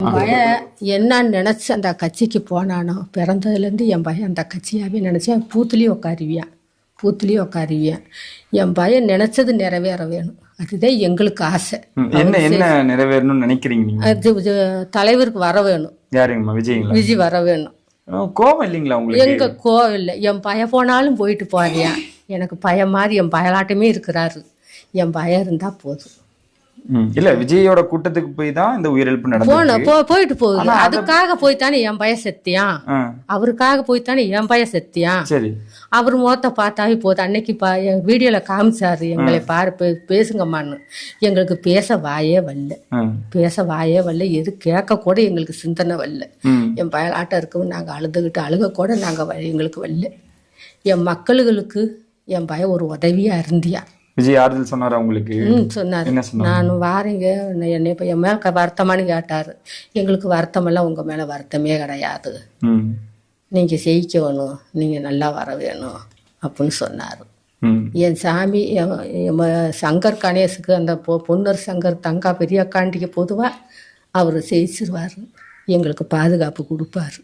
என் பையன் என்னன்னு நினச்சி அந்த கட்சிக்கு போனானோ, பிறந்ததுலேருந்து என் பையன் அந்த கட்சியாகவே நினச்சேன். பூத்துலேயும் உட்காருவியான். என் பையன் நினச்சது நிறைவேற வேணும், அதுதான் எங்களுக்கு ஆசை. என்ன நிறைவேறணும்னு நினைக்கிறீங்க நீங்க? அது தலைவருக்கு வர வேணும். யாருங்கம்மா? விஜய் வர வேணும். கோவம் இல்லைங்களா உங்களுக்கு? எங்க கோவம் இல்லை. என் பையன் போனாலும் போயிட்டு போறியா, எனக்கு பையன் மாதிரி என் பயலாட்டமே இருக்கிறாரு. என் பையன் இருந்தா போதும். இல்ல, விஜயோட கூட்டத்துக்கு போய் தான் இந்த உயிரிழப்பு நடந்து போயிட்டு போகுது. அதுக்காக போய்த்தானே என் பையன் செத்தியான். அவருக்காக போய்த்தானே என் பையன் செத்தியான். சரி, அவர் முகத்தை பார்த்தாவே போதும். அன்னைக்கு வீடியோல காமிச்சாரு, எங்களை பாரு பேசுங்கம்மான்னு. எங்களுக்கு பேச வாயே வரல, எது கேட்க கூட எங்களுக்கு சிந்தனை வரல. என் பயலாட்டம் இருக்கவும் நாங்கள் அழுக கூட எங்களுக்கு வரல. என் மக்களுக்கு என் பையன் ஒரு உதவியா இருந்தியா. விஜய் ஆறுதல் சொன்னார் உங்களுக்கு? சொன்னாரு. நான் வாரீங்க, என்னை இப்போ என் மேல வருத்தமானு கேட்டாரு. எங்களுக்கு வருத்தமெல்லாம் உங்க மேல வருத்தமே கிடையாது, நீங்க ஜெயிக்கணும், நீங்க நல்லா வர வேணும் அப்படின்னு சொன்னாரு. என் சாமி சங்கர் கணேசுக்கு, அந்த பொன்னர் சங்கர் தங்கா பெரிய அக்காண்டிக்கு பொதுவா அவர் ஜெயிச்சிருவாரு, எங்களுக்கு பாதுகாப்பு கொடுப்பாரு.